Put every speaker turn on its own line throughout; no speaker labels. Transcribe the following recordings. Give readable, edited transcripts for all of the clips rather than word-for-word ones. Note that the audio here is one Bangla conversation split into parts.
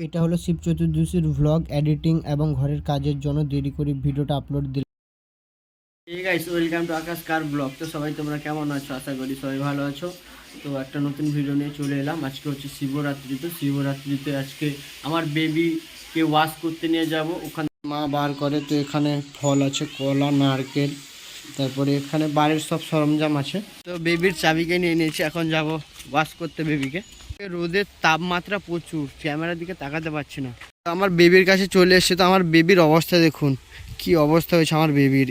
এটা হলো শিব চতুর্দশীর ভ্লগ এডিটিং এবং ঘরের কাজের জন্য দেরি করে ভিডিওটা আপলোড দিলাম।
এই guys, welcome to Akash car blog. তো সবাই তোমরা কেমন আছো? আশা করি সবাই ভালো আছো। তো একটা নতুন ভিডিও নিয়ে চলে এলাম। আজকে হচ্ছে শিবরাত্রি। তো শিবরাত্রিতে আজকে আমার বেবিকে ওয়াশ করতে নিয়ে যাব। ওখানে মা বার করে। তো এখানে ফল আছে, কলা, নারকেল, তারপরে এখানে বাড়ির সব সরঞ্জাম আছে। তো বেবির চাবিকে নিয়ে নিয়েছি, এখন যাব ওয়াশ করতে বেবিকে। রোদের তাপমাত্রা প্রচুর, ক্যামেরার দিকে তাকাতে পারছি না। তো আমার বেবির কাছে চলে এসেছে। তো আমার বেবির অবস্থা দেখুন, কি অবস্থা হয়েছে আমার বেবির।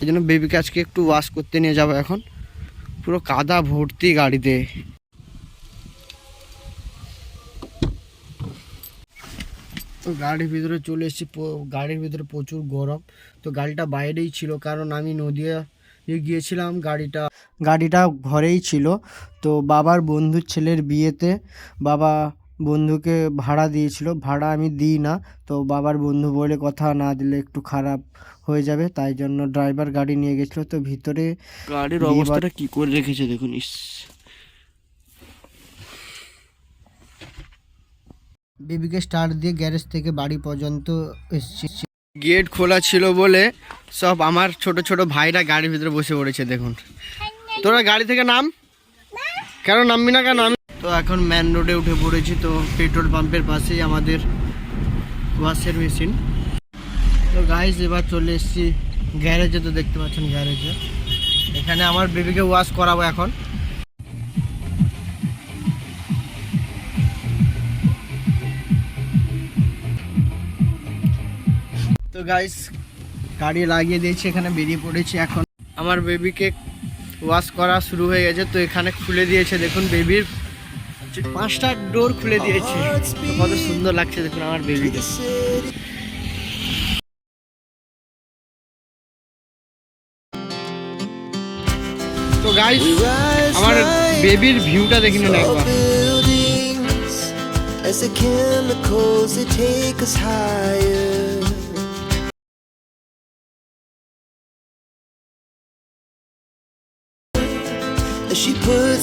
এই জন্য বেবিকে আজকে একটু ওয়াশ করতে নিয়ে যাবো। এখন পুরো কাদা ভর্তি গাড়িতে। তো গাড়ির ভিতরে চলে এসেছি। গাড়ির ভিতরে প্রচুর গরম। তো গাড়িটা বাইরেই ছিল, কারণ আমি নদিয়া গিয়েছিলাম। গাড়িটা ঘরেই ছিল। তো বাবার বন্ধুর ছেলের বিয়েতে বাবা বন্ধুকে ভাড়া দিয়েছিল, ভাড়া আমি দিই না। তো বাবার বন্ধু বলে কথা, না দিলে একটু খারাপ হয়ে যাবে, তাই জন্য ড্রাইভার গাড়ি নিয়ে গেছিলো। তো ভিতরে গাড়ির অবস্থাটা কি করে রেখেছে দেখুন।
বেবিকে স্টার্ট দিয়ে গ্যারেজ থেকে বাড়ি পর্যন্ত এসেছি।
গেট খোলা ছিল বলে সব আমার ছোট ছোট ভাইরা গাড়ির ভিতরে বসে পড়েছে দেখুন। তোরা গাড়ি থেকে নাম। কেন নামবি না কেন? আমি তো এখন মেন রোডে উঠে পড়েছি। তো পেট্রোল পাম্পের পাশেই আমাদের ওয়াশের মেশিন। তো গাইস, এবার চলে এসেছি গ্যারেজে। তো দেখতে পাচ্ছেন গ্যারেজে, এখানে আমার বেবিকে ওয়াশ করাবো এখন। তো গাইস, গাড়ি লাগিয়ে দিয়েছি, এখানে বেরিয়ে পড়েছি। এখন আমার বেবিকে ওয়াশ করা শুরু হয়ে গেছে। তো এখানে খুলে দিয়েছে দেখুন, বেবির 5টা ডোর খুলে দিয়েছে। তো কত সুন্দর লাগছে দেখুন আমার বেবিকে। তো গাইস, আমার বেবির ভিউটা দেখে নিন একবার। As the chemicals they take us higher.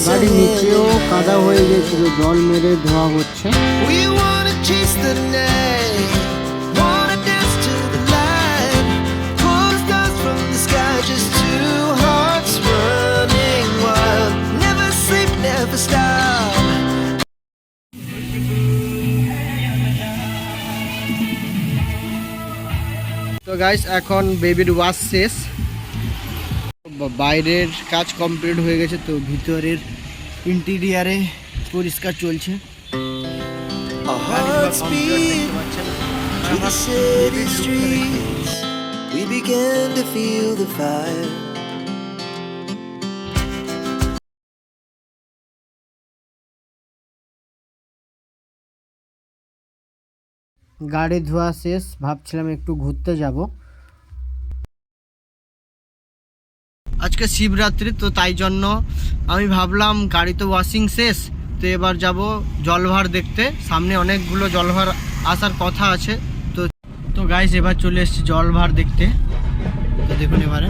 গাড়ির নিচেও কাদা হয়ে গেছিল, জল মেরে ধোয়া হচ্ছে। তো গাইস, এখন বেবির ওয়াশ শেষ, বাইরের কাজ কমপ্লিট হয়ে গেছে। তো ভিতরের ইন্টেরিয়ারে পরিষ্কার চলছে। গাড়ি ধোয়া শেষ, ভাবছিলাম একটু ঘুরতে যাব। আজকে শিবরাত্রি, তো তাই জন্য আমি ভাবলাম গাড়ি তো ওয়াশিং শেষ, তো এবার যাব জলভার দেখতে। সামনে অনেকগুলো জলভার আসার কথা আছে। তো গাইস, এবার চলে এসেছি জলভার দেখতে। তো দেখুন এবারে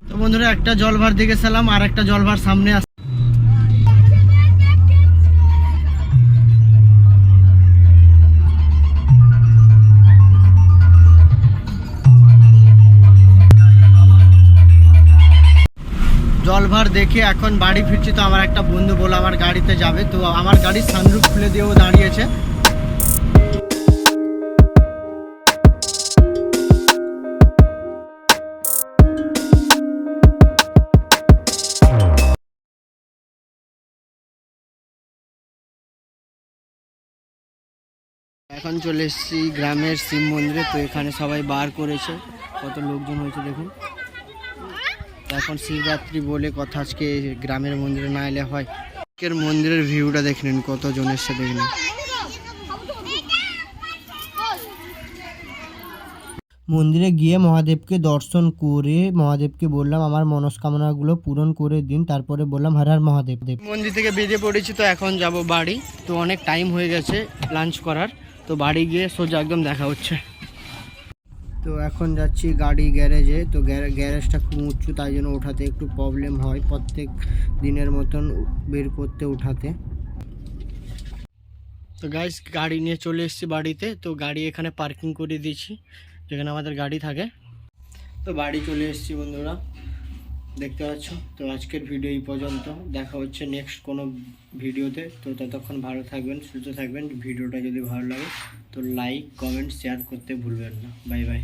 তো বন্ধুরা, একটা জলভার দেখে সালাম, আর একটা জলভার সামনে আসে। জলভার দেখে এখন বাড়ি ফিরছি। তো আমার একটা বন্ধু বলে আমার গাড়িতে যাবে। তো আমার গাড়ির সানরুফ খুলে দিয়েও দাঁড়িয়েছে। এখন চলে এসেছি গ্রামের শিব মন্দিরে। তো এখানে সবাই বার করেছে, কত লোকজন হয়েছে দেখুন। এখন শিবরাত্রি বলে কথা, আজকে গ্রামের মন্দিরে না এলে হয়। আজকের মন্দিরের ভিউটা দেখে নিন, কতজন এসছে দেখে নিন।
মন্দিরে গিয়ে মহাদেবকে দর্শন করে মহাদেবকে বললাম আমার মনস্কামনাগুলো পূরণ করে দিন। তারপরে বললাম হর হর মহাদেব।
মন্দির থেকে বেরিয়ে পড়েছি। তো এখন যাব বাড়ি। তো অনেক টাইম হয়ে গেছে লাঞ্চ করার। তো বাড়ি গিয়ে সোজা একদম দেখা হচ্ছে।
তো এখন যাচ্ছি গাড়ি গ্যারেজে। তো গ্যারেজটা খুব উঁচু, তাই জন্য ওঠাতে একটু প্রবলেম হয়, প্রত্যেক দিনের মতন বের করতে উঠাতে। তো গাইস গাড়ি নিয়ে চলে এসেছি বাড়িতে। তো গাড়ি এখানে পার্কিং করে দিয়েছি যেখানে আমাদের গাড়ি থাকে। তো বাড়ি চলে এসেছি বন্ধুরা, দেখতে পাচ্ছ। তো আজকের ভিডিও এই পর্যন্ত, দেখা হচ্ছে নেক্সট কোনো ভিডিওতে। তো ততক্ষণ ভালো থাকবেন, সুস্থ থাকবেন। ভিডিওটা যদি ভালো লাগে তো লাইক কমেন্ট শেয়ার করতে ভুলবেন না। Bye bye.